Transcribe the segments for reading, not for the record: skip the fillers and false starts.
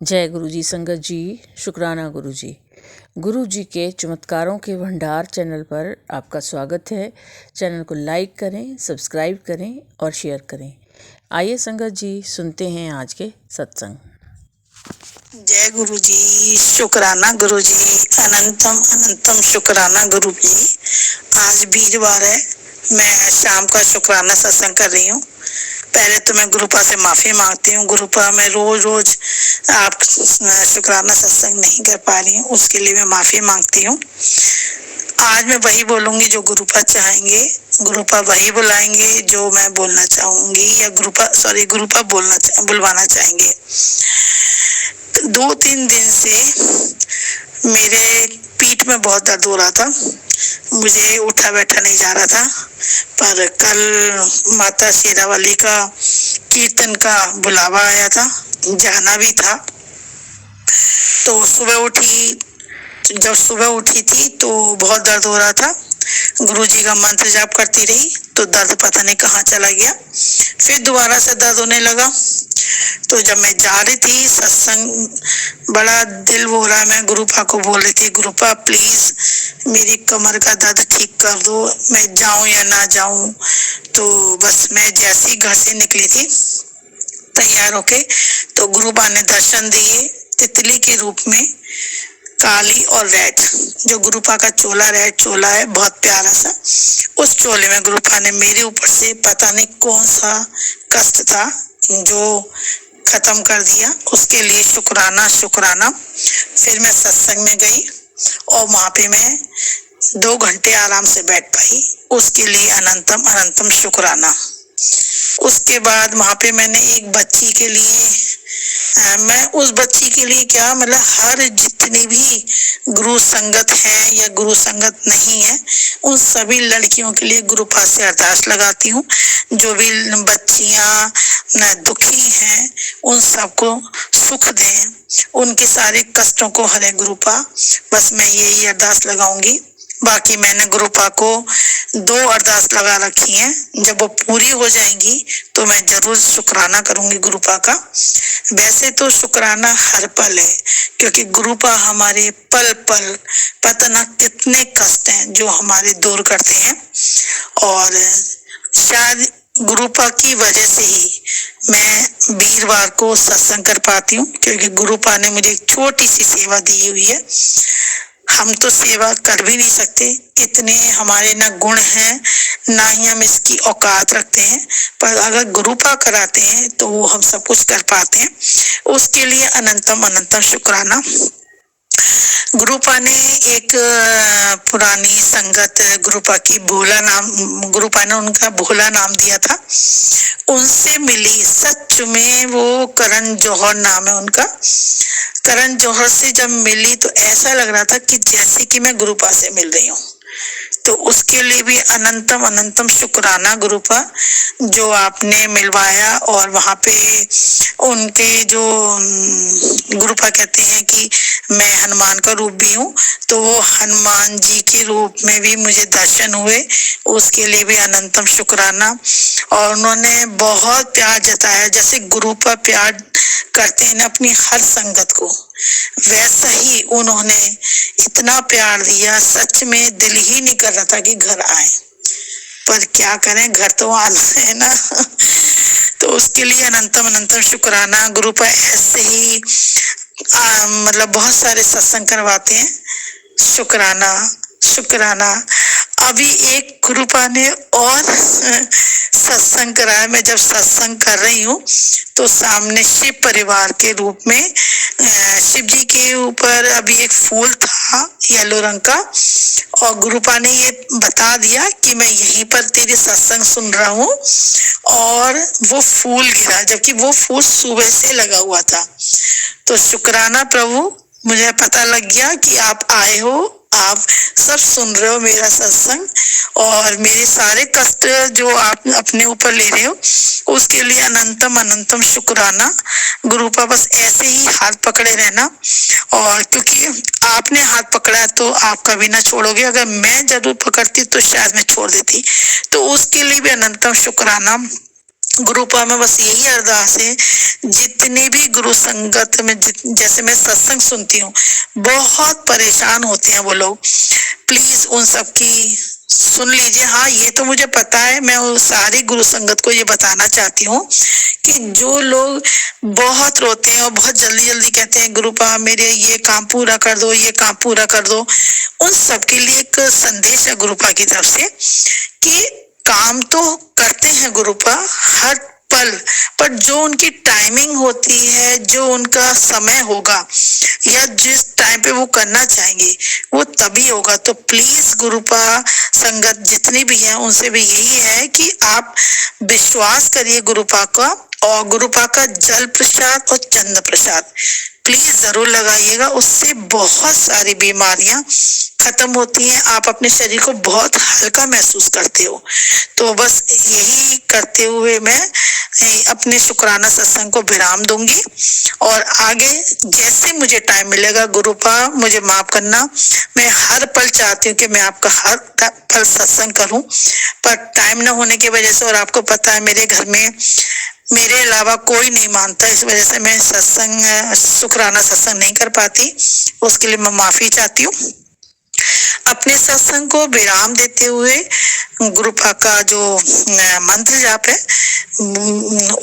जय गुरु जी। संगत जी, शुक्राना गुरु जी। गुरु जी के चमत्कारों के भंडार चैनल पर आपका स्वागत है। चैनल को लाइक करें, सब्सक्राइब करें और शेयर करें। आइए संगत जी, सुनते हैं आज के सत्संग। जय गुरु जी, शुक्राना गुरु जी, अनंतम अनंतम शुक्राना गुरु जी। आज वीरवार है, मैं शाम का शुक्राना सत्संग कर रही हूँ। पहले तो मैं गुरुपा से माफी मांगती हूँ। गुरुपा मैं रोज आप शुक्राना सत्संग नहीं कर पा रही हूँ, उसके लिए मैं माफी मांगती हूँ। आज मैं वही बोलूंगी जो गुरुपा चाहेंगे। गुरुपा वही बुलाएंगे जो मैं बोलना चाहूंगी, या गुरुपा बुलवाना चाहेंगे। 2-3 दिन से मेरे पीठ में बहुत दर्द हो रहा था, मुझे उठा बैठा नहीं जा रहा था। पर कल माता शेरावाली का कीर्तन का बुलावा आया था, जाना भी था। तो जब सुबह उठी थी तो बहुत दर्द हो रहा था। गुरुजी का मंत्र जाप करती रही तो दर्द पता नहीं कहाँ चला गया। फिर दोबारा से दर्द होने लगा। तो जब मैं जा रही थी सत्संग, बड़ा दिल हो रहा है, मैं गुरुपा को बोल रही थी, गुरुपा प्लीज मेरी कमर का दर्द ठीक कर दो, मैं जाऊं या ना जाऊं। तो बस मैं जैसे ही घर से निकली थी तैयार होके, तो गुरुपा ने दर्शन दिए तितली के रूप में, काली और रेड। जो गुरुपा का चोला रेड चोला है, बहुत प्यारा सा, उस चोले में गुरुपा ने मेरे ऊपर से पता नहीं कौन सा कष्ट था जो खत्म कर दिया। उसके लिए शुक्राना शुक्राना। फिर मैं सत्संग में गई और वहां पे मैं 2 घंटे आराम से बैठ पाई, उसके लिए अनंतम अनंतम शुक्राना। उसके बाद वहां पे मैंने एक बच्ची के लिए, मैं उस बच्ची के लिए क्या मतलब हर जितनी भी गुरु संगत है या गुरु संगत नहीं है, उन सभी लड़कियों के लिए गुरुपा से अरदास लगाती हूँ। जो भी बच्चियां दुखी हैं उन सबको सुख दें, उनके सारे कष्टों को हरे गुरुपा। बस मैं यही अरदास लगाऊंगी। बाकी मैंने गुरुपा को 2 अरदास लगा रखी हैं, जब वो पूरी हो जाएंगी तो मैं जरूर शुक्राना करूंगी गुरुपा का। वैसे तो शुक्राना हर पल है, क्योंकि गुरुपा हमारे पल पल पता न कितने कष्ट हैं जो हमारे दूर करते हैं। और शायद गुरुपा की वजह से ही मैं वीरवार को सत्संग कर पाती हूँ, क्योंकि गुरुपा ने मुझे एक छोटी सी सेवा दी हुई है। हम तो सेवा कर भी नहीं सकते, इतने हमारे ना गुण हैं, ना ही हम इसकी औकात रखते हैं। पर अगर गुरुपा कराते हैं तो वो हम सब कुछ कर पाते हैं। उसके लिए अनंतम अनंतम शुक्राना। गुरुपा ने एक पुरानी संगत गुरुपा की भोला नाम, गुरुपा ने उनका भोला नाम दिया था, उनसे मिली। सच में वो करण जौहर नाम है उनका। करण जौहर से जब मिली तो ऐसा लग रहा था कि जैसे कि मैं गुरुपा से मिल रही हूँ। तो उसके लिए भी अनंतम अनंतम शुक्राना गुरुपा, जो आपने मिलवाया। और वहां पे उनके जो गुरुपा कहते हैं कि मैं हनुमान का रूप भी हूँ, तो वो हनुमान जी के रूप में भी मुझे दर्शन हुए, उसके लिए भी अनंतम शुक्राना। और उन्होंने बहुत प्यार जताया, जैसे गुरुपा प्यार करते हैं ना अपनी हर संगत को, वैसा ही उन्होंने इतना प्यार दिया। सच में दिल ही नहीं कर रहा था कि घर आए, पर क्या करें, घर तो आना है ना। तो उसके लिए अनंतम अनंतम शुक्राना। गुरुपा ऐसे ही मतलब बहुत सारे सत्संग करवाते हैं। शुक्राना शुक्राना। अभी एक गुरुपा ने और सत्संग कराया। मैं जब सत्संग कर रही हूँ तो सामने शिव परिवार के रूप में शिव जी के ऊपर अभी एक फूल था येलो रंग का, और गुरुपा ने ये बता दिया कि मैं यहीं पर तेरे सत्संग सुन रहा हूँ, और वो फूल गिरा, जबकि वो फूल सुबह से लगा हुआ था। तो शुक्राना प्रभु, मुझे पता लग गया कि आप आए हो, आप सब सुन रहे हो मेरा सत्संग, और मेरे सारे कष्ट जो आप अपने ऊपर ले रहे हो उसके लिए अनंतम अनंतम शुक्राना। गुरुपा बस ऐसे ही हाथ पकड़े रहना, और क्योंकि आपने हाथ पकड़ा तो आप कभी ना छोड़ोगे। अगर मैं जरूर पकड़ती तो शायद मैं छोड़ देती। तो उसके लिए भी अनंतम शुक्राना। गुरुपा में बस यही अरदास है, जितने भी गुरु संगत में जैसे मैं सत्संग सुनती हूँ, बहुत परेशान होते हैं वो लोग, प्लीज उन सब की सुन लीजिए। हाँ, ये तो मुझे पता है, मैं उस सारी गुरु संगत को ये बताना चाहती हूँ कि जो लोग बहुत रोते हैं और बहुत जल्दी जल्दी कहते हैं गुरुपा मेरे ये काम पूरा कर दो, ये काम पूरा कर दो, उन सब के लिए एक संदेश है गुरुपा की तरफ से कि काम तो करते हैं गुरुपा हर पल, पर जो उनकी टाइमिंग होती है, जो उनका समय होगा या जिस टाइम पे वो करना चाहेंगे वो तभी होगा। तो प्लीज गुरुपा संगत जितनी भी है उनसे भी यही है कि आप विश्वास करिए गुरुपा का, और गुरुपा का जल प्रसाद और चंद्र प्रसाद प्लीज जरूर लगाइएगा, उससे बहुत सारी बीमारियां खत्म होती हैं, आप अपने शरीर को बहुत हल्का महसूस करते हो। तो बस यही करते हुए मैं अपने शुक्राना सत्संग को विराम दूंगी, और आगे जैसे मुझे टाइम मिलेगा गुरुपा मुझे माफ करना, मैं हर पल चाहती हूँ कि मैं आपका हर पल सत्संग करूं, पर टाइम न होने की वजह से, और आपको पता है मेरे घर में मेरे अलावा कोई नहीं मानता, इस वजह से मैं सत्संग शुक्राना सत्संग नहीं कर पाती, उसके लिए मैं माफी चाहती हूँ। अपने सत्संग को विराम देते हुए गुरुपा का जो मंत्र जाप है,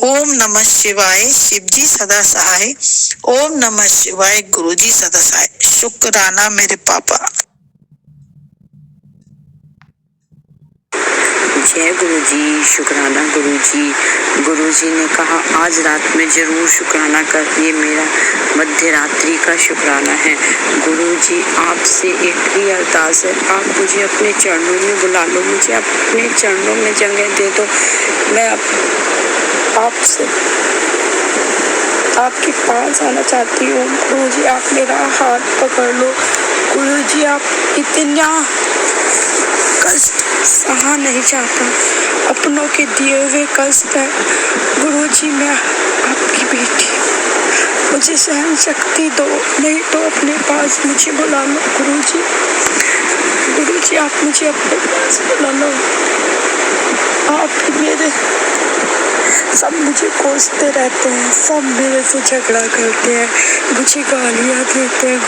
ओम नमः शिवाय शिवजी सदा सहाय, ओम नमः शिवाय गुरुजी सदा सहाय, शुक्राना मेरे पापा। जय गुरुजी, शुक्राना गुरुजी। गुरुजी ने कहा आज रात में जरूर शुक्राना कर, ये मेरा मध्य रात्रि का शुक्राना है। गुरुजी आपसे एक ही अरदास है, आप मुझे अपने चरणों में बुला लो, मुझे अपने चरणों में जगह दे दो, मैं आपसे आपके पास आना चाहती हूँ। गुरुजी आप मेरा हाथ पकड़ लो। गुरुजी आप इतना कष्ट सहा नहीं चाहता, अपनों के दिए हुए कष्ट है। गुरुजी मैं आपकी बेटी, मुझे सहन शक्ति दो, नहीं तो अपने पास मुझे बुला लो। गुरुजी गुरुजी आप मुझे अपने पास बुला लो। आप मेरे सब मुझे कोसते रहते हैं, सब मेरे से झगड़ा करते हैं, मुझे गालियाँ देते हैं।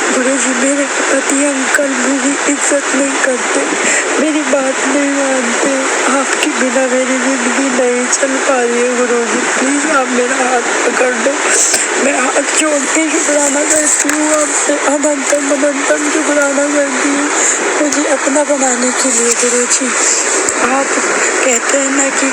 गुरुजी मेरे पति अंकल मेरी इज्जत नहीं करते, मेरी बात नहीं मानते, आपके बिना मेरी जिंदगी नहीं चल पा रही है। गुरुजी प्लीज आप मेरा हाथ पकड़ दो, मैं हाथ जोड़ के शुक्राना करती हूँ, आपसे अनंतम अनंतम शुक्राना करती हूँ मुझे अपना बनाने के लिए। गुरुजी आप कहते हैं ना कि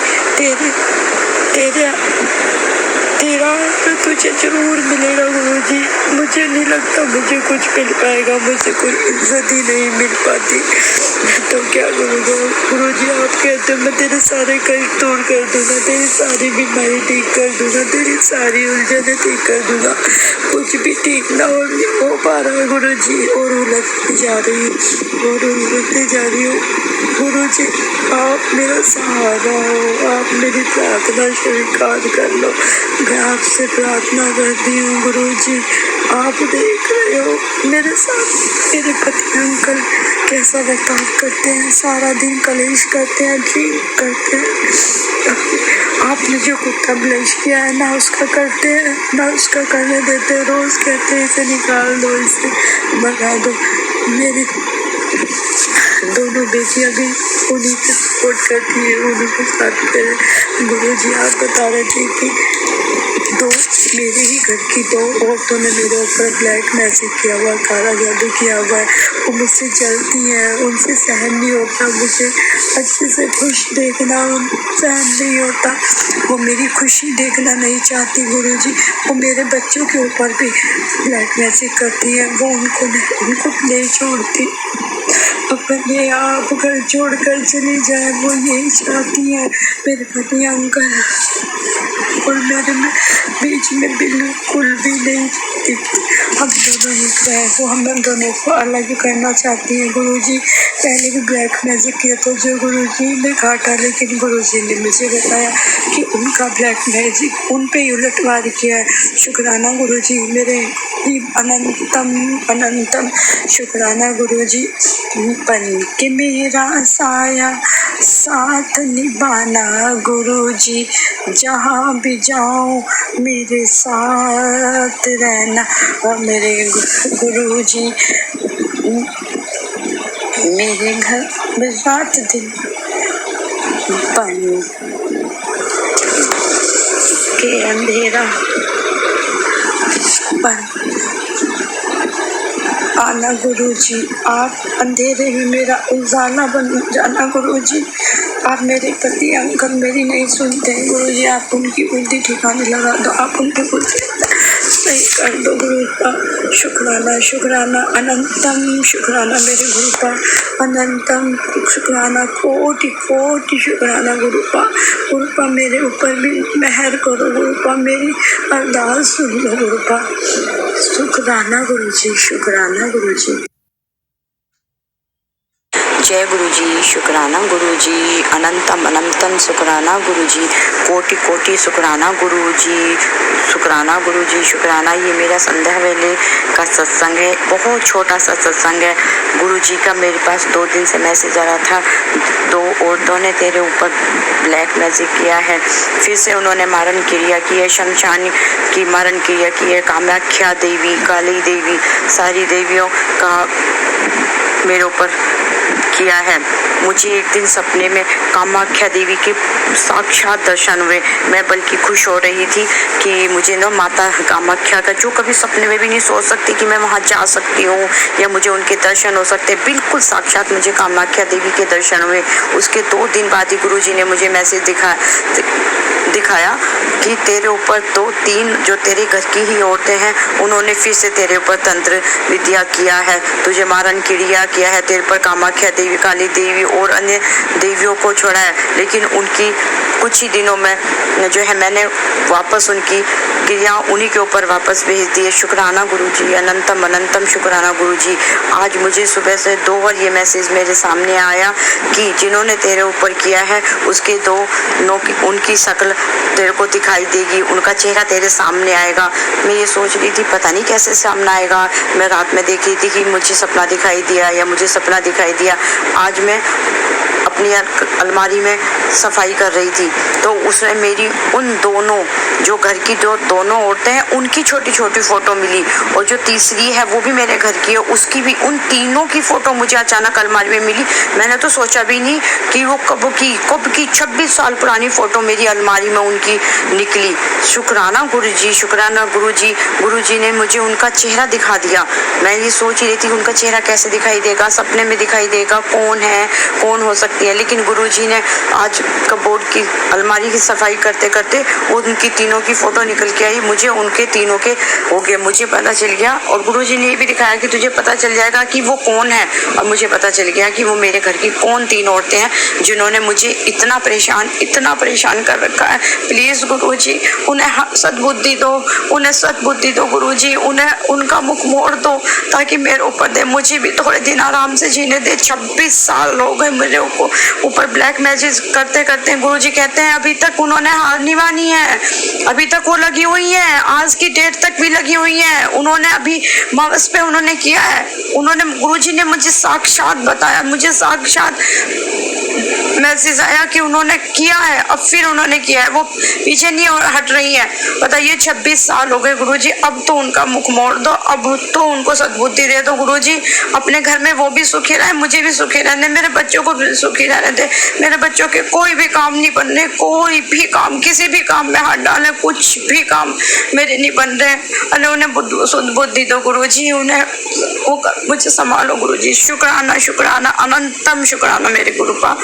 तेरा तो तुझे जरूर मिलेगा। गुरुजी मुझे नहीं लगता मुझे कुछ मिल पाएगा, मुझे कोई इज्जत ही नहीं मिल पाती, तो क्या करूँगा। गुरुजी आप कहते मैं तेरे सारे कष्ट दूर कर दूंगा, तेरी सारी बीमारी ठीक कर दूंगा, तेरी सारी उलझने ठीक कर दूंगा, कुछ भी ठीक ना हो पा रहा है गुरुजी, और उलझती जा रही हूँ। गुरुजी आप मेरा सहारा हो, आप मेरी प्रार्थना स्वीकार कर लो। मैं आपसे प्रार्थना करती हूँ गुरुजी, आप देख रहे हो मेरे साथ मेरे पति अंकल कैसा बर्ताव करते हैं, सारा दिन कलेश करते हैं, ड्रिंक करते हैं। आप मुझे कुत्ता ब्लश किया है ना उसका करते हैं ना उसका करने देते हैं, रोज कहते हैं इसे निकाल दो, इसे भगा दो। मेरी दोनों बेटियां भी उन्हीं को सपोर्ट करती है, उन्हीं के साथ करें। गुरुजी आप बता रहे थे कि मेरे ही घर की दो औरतों ने मेरे ऊपर ब्लैक मैजिक किया हुआ, काला जादू किया हुआ है, वो मुझसे जलती हैं, उनसे सहन नहीं होता, मुझे अच्छे से खुश देखना सहन नहीं होता, वो मेरी खुशी देखना नहीं चाहती। गुरुजी वो मेरे बच्चों के ऊपर भी ब्लैक मैजिक करती हैं, वो उनको नहीं छोड़ती, अपने आप घर छोड़कर चली जाए, वो यही चाहती है। मेरे पति अंकल और मेरे बीच में बिल्कुल भी नहीं थी, हम दोनों ही गए, वो हम दोनों को अलग करना चाहती है। गुरुजी पहले भी ब्लैक मैजिक किया तो जो गुरुजी ने काटा, लेकिन गुरुजी ने मुझे बताया कि उनका ब्लैक मैजिक उन पे उलटवार किया है। शुक्राना गुरुजी, मेरे अनंतम शुक्राना गुरुजी। बन के मेरा साया साथ निभाना गुरुजी, जहाँ भी जाऊँ मेरे साथ रहना। और मेरे गुरुजी मेरे घर में रात दिन बन के अंधेरा बन आना गुरुजी, आप अंधेरे में मेरा उजाला बन जाना गुरुजी। आप मेरे पति अंकल मेरी नहीं सुनते गुरुजी, आप उनकी बुद्धि ठिकाने लगा दो, आप उनकी बुद्धि सही कर दो गुरु का। शुक्राना शुक्राना अनंतम शुक्राना मेरे गुरु का, अनंतम शुक्राना, कोटि कोटि शुक्राना गुरु का मेरे ऊपर भी मेहर करो गुरु का, मेरी अरदास सुन लो गुरु का। शुक्राना गुरुजी, शुक्राना गुरुजी। जय गुरुजी, शुक्राना गुरुजी, अनंतम अनंतम शुक्राना गुरुजी, कोटि कोटि शुक्राना गुरुजी, शुक्राना गुरुजी, शुक्राना। ये मेरा संध्या वेले का सत्संग है, बहुत छोटा सा सत्संग है गुरुजी का। मेरे पास 2 दिन से मैसेज आ रहा था, 2 औरतों ने तेरे ऊपर ब्लैक मैजिक किया है, फिर से उन्होंने मारण क्रिया की है, शमशान की मारण क्रिया की है, कामाख्या देवी, काली देवी, सारी देवियों का मेरे ऊपर किया है। मुझे एक दिन सपने में कामाख्या देवी के साक्षात दर्शन हुए। मैं बल्कि खुश हो रही थी कि मुझे ना माता कामाख्या का, जो कभी सपने में भी नहीं सोच सकती कि मैं वहाँ जा सकती हूँ या मुझे उनके दर्शन हो सकते, बिल्कुल साक्षात मुझे कामाख्या देवी के दर्शन हुए। उसके 2 दिन बाद ही गुरुजी ने मुझे मैसेज दिखाया कि तेरे ऊपर 2-3 जो तेरे घर की ही औरतें हैं, उन्होंने फिर से तेरे ऊपर तंत्र विद्या किया है, तुझे मारण क्रिया किया है, तेरे पर कामाख्या देवी, काली देवी और अन्य देवियों को छोड़ा है। लेकिन उनकी कुछ ही दिनों में जो है मैंने वापस उनकी क्रिया उन्हीं के ऊपर वापस भेज दी है। शुक्राना गुरुजी, अनंतम अनंतम शुक्राना गुरुजी। आज मुझे सुबह से 2 बार ये मैसेज मेरे सामने आया कि जिन्होंने तेरे ऊपर किया है उसके 2 उनकी शक्ल तेरे को दिखाई देगी, उनका चेहरा तेरे सामने आएगा। मैं ये सोच रही थी पता नहीं कैसे सामने आएगा। मैं रात में देख रही थी कि मुझे सपना दिखाई दिया या मुझे सपना दिखाई दिया। आज मैं अपनी अलमारी में सफाई कर रही थी तो उसमें मेरी उन दोनों जो घर की जो दोनों औरतें हैं उनकी छोटी छोटी फोटो मिली, और जो तीसरी है वो भी मेरे घर की है, उसकी भी, उन तीनों की फोटो मुझे अचानक अलमारी में मिली। मैंने तो सोचा भी नहीं कि वो कब की 26 साल पुरानी फोटो मेरी अलमारी में उनकी निकली। शुक्राना गुरुजी, शुक्राना गुरुजी। गुरुजी ने मुझे उनका चेहरा दिखा दिया। मैं ये सोच रही थी उनका चेहरा कैसे दिखाई देगा, सपने में दिखाई देगा, कौन है, कौन हो सकती है। लेकिन गुरुजी ने आज कबोर्ड की अलमारी की सफाई करते करते उनकी तीनों की फोटो निकल के आई, मुझे उनके तीनों के हो गए, मुझे पता चल गया। और गुरुजी ने ये भी दिखाया कि तुझे पता चल जाएगा कि वो कौन है, और मुझे पता चल गया कि वो मेरे घर की कौन 3 औरतें हैं जिन्होंने मुझे इतना परेशान कर रखा है। प्लीज गुरुजी उन्हें सद्बुद्धि दो, उन्हें सद्बुद्धि दो गुरुजी, उन्हें उनका मुख मोड़ दो ताकि मेरे ऊपर दे, मुझे भी थोड़े दिन आराम से जीने दे। 26 साल हो गए मेरे ऊपर ब्लैक मैजिक करते करते। गुरुजी कहते हैं अभी तक उन्होंने हार नहीं मानी है, अभी तक वो लगी हुई है, आज की डेट तक भी लगी हुई है। उन्होंने अभी मावस पे उन्होंने किया है, उन्होंने, गुरुजी ने मुझे साक्षात बताया, मुझे साक्षात मैसेज आया कि उन्होंने किया है, अब फिर उन्होंने किया है, वो पीछे नहीं हट रही है। बताइए 26 साल हो गए गुरुजी, अब तो उनका मुख मोड़ दो, अब तो उनको सद्बुद्धि दे दो गुरुजी। अपने घर में वो भी सुखी रहे, मुझे भी सुखी रहने, मेरे बच्चों को भी सुखी रहने दे। मेरे बच्चों के कोई भी काम नहीं बन रहे, कोई भी काम, किसी भी काम में हाथ डाले, कुछ भी काम मेरे नहीं बन रहे। अरे उन्हें सद्बुद्धि दो गुरुजी, उन्हें मुझे संभालो गुरुजी। शुक्राना शुक्राना अनंतम शुक्राना मेरे गुरु का।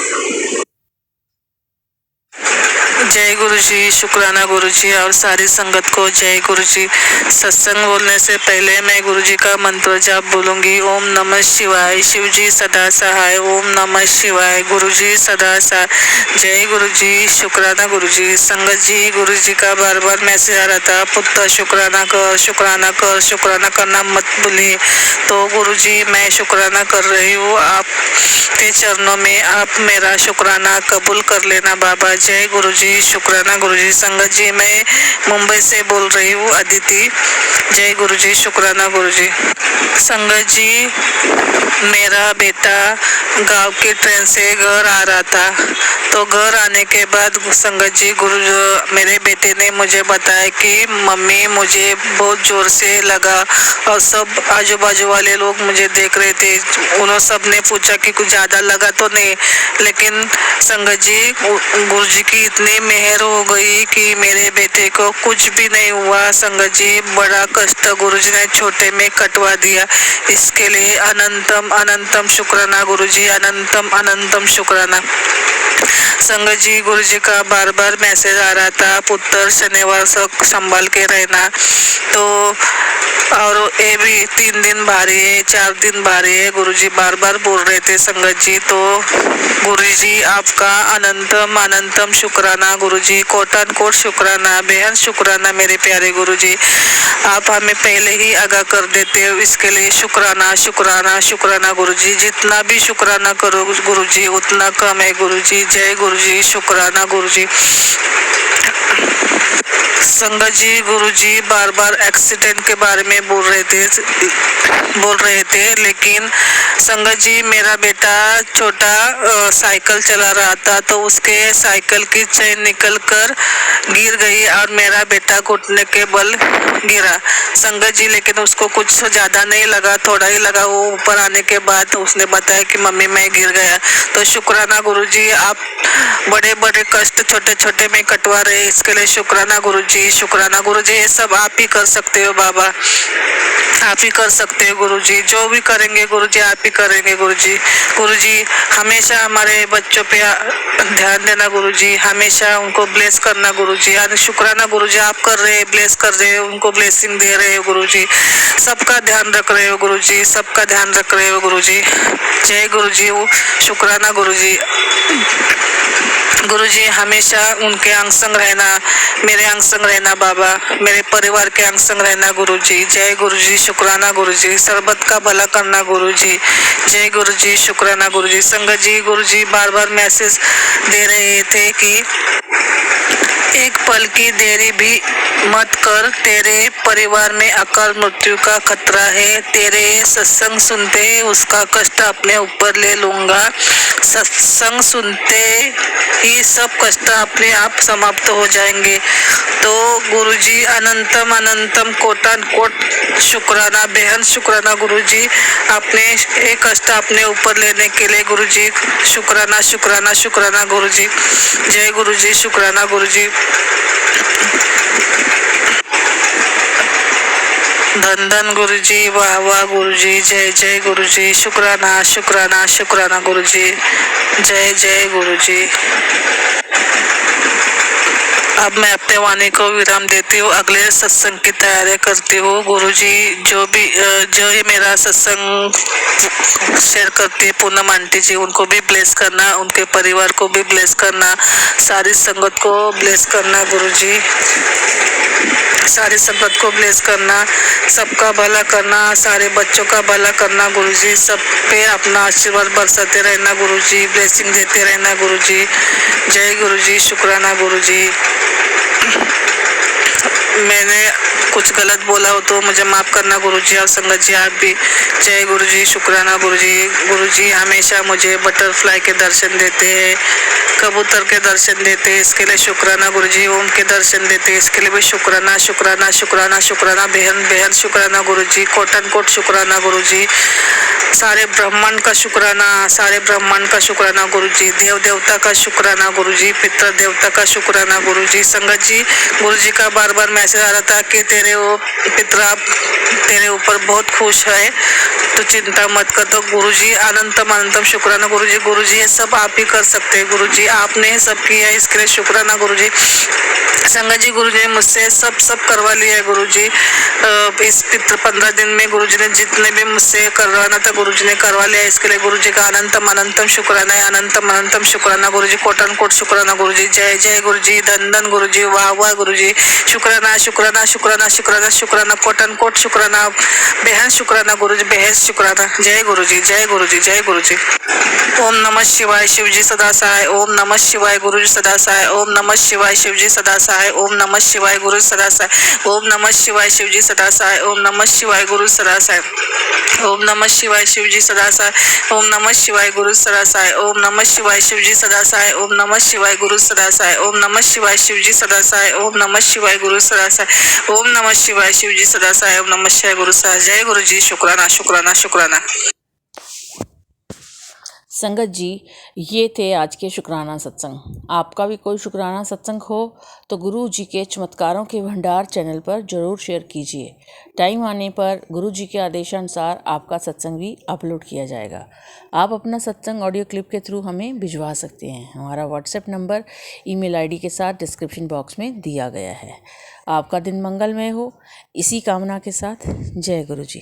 जय गुरुजी, शुक्राना गुरुजी और सारी संगत को जय गुरुजी। सत्संग बोलने से पहले मैं गुरुजी का मंत्र जाप बोलूंगी। ओम नमः शिवाय, शिवजी सदा सहाय, ओम नमः शिवाय, गुरुजी सदा सहाय। जय गुरुजी, शुक्राना गुरुजी। संगत जी, गुरुजी का बार बार मैसेज आ रहा था, पुत्र शुक्राना कर, शुक्राना कर, शुक्राना करना मत भूलिए। तो गुरुजी मैं शुक्राना कर रही हूँ, आपके चरणों में आप मेरा शुक्राना कबूल कर लेना बाबा। जय गुरुजी, शुक्राना गुरुजी। संगत जी, मैं मुंबई से बोल रही हूँ, अदिति। जय गुरुजी, शुक्राना गुरुजी। संगत जी, मेरा बेटा गांव की ट्रेन से घर आ रहा था, तो घर आने के बाद संगत जी मेरे बेटे ने मुझे बताया कि मम्मी मुझे बहुत जोर से लगा, और सब आजू बाजू वाले लोग मुझे देख रहे थे। उन्होंने सब ने पूछा कि कुछ ज्यादा लगा तो नहीं, लेकिन संगत जी गुरुजी की इतनी मेहर हो गई कि मेरे बेटे को कुछ भी नहीं हुआ। संगत जी, बड़ा कष्ट गुरुजी ने छोटे में कटवा दिया, इसके लिए अनंतम अनंतम शुक्राना गुरुजी, अनंतम अनंतम शुक्राना। संगत जी, गुरुजी का बार बार मैसेज आ रहा था, पुत्र शनिवार से संभाल के रहना, तो और ये भी 3 दिन भारी है, 4 दिन भारी है, गुरुजी बार बार बोल रहे थे। संगत जी, तो गुरुजी आपका अनंतम अनंतम शुक्राना गुरुजी, कोटान कोट शुक्राना, बेहद शुक्राना मेरे प्यारे गुरुजी। आप हमें पहले ही आगाह कर देते हो, इसके लिए शुक्राना शुक्राना शुक्राना गुरुजी। जितना भी शुक्राना करो गुरुजी उतना कम है गुरुजी। जय गुरुजी, शुक्राना गुरुजी। संगत जी, गुरुजी बार बार एक्सीडेंट के बारे में बोल रहे थे, लेकिन संगत जी मेरा बेटा छोटा साइकिल चला रहा था, तो उसके साइकिल की चेन निकल कर गिर गई और मेरा बेटा घुटने के बल गिरा। संगत जी, लेकिन उसको कुछ ज्यादा नहीं लगा, थोड़ा ही लगा। वो ऊपर आने के बाद उसने बताया कि मम्मी मैं गिर गया। तो शुक्राना गुरुजी, आप बड़े बड़े कष्ट छोटे छोटे में कटवा रहे, इसके लिए शुक्राना गुरुजी, शुक्राना गुरुजी। ये सब आप ही कर सकते हो बाबा, आप ही कर सकते हो गुरुजी। जो भी करेंगे गुरुजी आप ही करेंगे गुरुजी। गुरुजी हमेशा हमारे बच्चों पे ध्यान देना गुरुजी, हमेशा उनको ब्लेस करना गुरुजी। शुक्राना गुरुजी, आप कर रहे ब्लेस कर रहे हो, उनको ब्लेसिंग दे रहे हो गुरुजी, सबका ध्यान रख रहे हो गुरुजी, सबका ध्यान रख रहे हो गुरुजी। जय गुरुजी, शुक्राना गुरुजी। गुरुजी हमेशा उनके अंग संग रहना, मेरे अंग संग रहना बाबा, मेरे परिवार के अंग संग रहना गुरुजी। जय गुरुजी, शुक्राना गुरुजी। सरबत का भला करना गुरुजी। जय गुरुजी, शुक्राना गुरुजी। संगत जी, गुरुजी बार बार मैसेज दे रहे थे कि एक पल की देरी भी मत कर, तेरे परिवार में अकाल मृत्यु का खतरा है। तेरे सत्संग सुनते उसका कष्ट अपने ऊपर ले लूंगा। सत्संग सुनते ही सब कष्ट अपने आप समाप्त हो जाएंगे। तो गुरुजी अनंतम अनंतम कोटान कोट शुक्राना, बेहद शुक्राना गुरुजी, अपने एक कष्ट अपने ऊपर लेने के लिए गुरुजी। शुक्राना शुक्राना शुक्राना गुरुजी। जय गुरुजी, शुक्राना गुरुजी। धन धन गुरुजी, वाह वाह गुरुजी। जय जय गुरुजी, शुक्राना शुक्राना शुक्राना गुरुजी। जय जय गुरुजी। अब मैं अपने वाणी को विराम देती हूँ, अगले सत्संग की तैयारी करती हूँ। गुरुजी जो ही मेरा सत्संग शेयर करती है पूनम आंटी जी, उनको भी ब्लेस करना, उनके परिवार को भी ब्लेस करना, सारी संगत को ब्लेस करना गुरुजी, सारी संगत को ब्लेस करना, सबका भला करना, सारे बच्चों का भला करना गुरुजी। सब पे अपना आशीर्वाद बरसाते रहना गुरुजी, ब्लेसिंग देते रहना गुरुजी। जय गुरुजी, शुक्राना गुरुजी। मैंने कुछ गलत बोला हो तो मुझे माफ करना गुरुजी, और संगत जी आप भी। जय गुरुजी, शुक्राना गुरुजी। गुरुजी हमेशा मुझे बटरफ्लाई के दर्शन देते हैं, कबूतर के दर्शन देते हैं, इसके लिए शुक्राना गुरुजी। ओम के दर्शन देते हैं, इसके लिए भी शुक्राना शुक्राना शुक्राना शुक्राना, बेहद बेहद शुक्राना गुरुजी। कोटन कोट शुक्राना गुरुजी। सारे ब्रह्मांड का शुक्राना, सारे ब्रह्मांड का शुक्राना गुरुजी। देव देवता का शुक्राना गुरुजी, पितर देवता का शुक्राना गुरुजी। संगत जी, गुरुजी का बार बार मैसेज आ रहा था कि तेरे वो पितरा तेरे ऊपर बहुत खुश है, तो चिंता मत कर। तो गुरुजी अनंतम अनंतम शुक्राना गुरुजी। गुरुजी ये सब आप ही कर सकते हैं गुरुजी, आपने सब किया है, इसके लिए शुक्राना गुरुजी। संगत जी, गुरुजी ने मुझसे सब करवा लिया है गुरुजी। इस 15 दिन में गुरुजी ने जितने भी मुझसे करवाना था गुरुजी ने करवा लिया, इसके लिए गुरुजी का अनंतम अनंतम शुक्राना है, अनंतम अनंतम शुक्राना गुरुजी। कोटन कोट शुक्राना गुरुजी। जय जय गुरुजी, धन धन गुरुजी, वाह वाह गुरुजी। शुक्राना शुक्राना शुक्राना शुक्राना शुक्राना शुक्राना कोटन कोट शुक्राना बेहद शुक्राना गुरुजी बेहद शुक्राना। जय गुरुजी जय गुरुजी जय गुरुजी। ओम नमः शिवाय शिवजी सदा सहाय। ओम नमः शिवाय गुरुजी सदा सहाय। ओम नमः शिवाय शिवजी सदा सहाय। ओम नमः शिवाय गुरु सदा सहाय। ओम नमः शिवाय शिवजी सदा सहाय। ओम नमः शिवाय गुरु सदा सहाय। ओम नमः शिवाय शिवजी सदा सहाय। ओम नमः शिवाय गुरु सदा सहाय। ओम नमः शिवाय शिवजी सदा सहाय। ओम नमः शिवाय गुरु सदा सहाय। ओम नमः शिवाय शिवजी सदा सहाय। ओम नमः शिवाय गुरु सदा सहाय। ओम नमः शिवाय शिवजी सदा सहाय। ओम नमः शिवाय गुरु सदा। जय गुरु जी। शुक्राना शुक्राना शुक्राना। संगत जी, ये थे आज के शुक्राना सत्संग। आपका भी कोई शुक्राना सत्संग हो तो गुरु जी के चमत्कारों के भंडार चैनल पर ज़रूर शेयर कीजिए। टाइम आने पर गुरु जी के आदेशानुसार आपका सत्संग भी अपलोड किया जाएगा। आप अपना सत्संग ऑडियो क्लिप के थ्रू हमें भिजवा सकते हैं। हमारा व्हाट्सएप नंबर ईमेल आईडी के साथ डिस्क्रिप्शन बॉक्स में दिया गया है। आपका दिन मंगलमय हो, इसी कामना के साथ जय गुरु जी।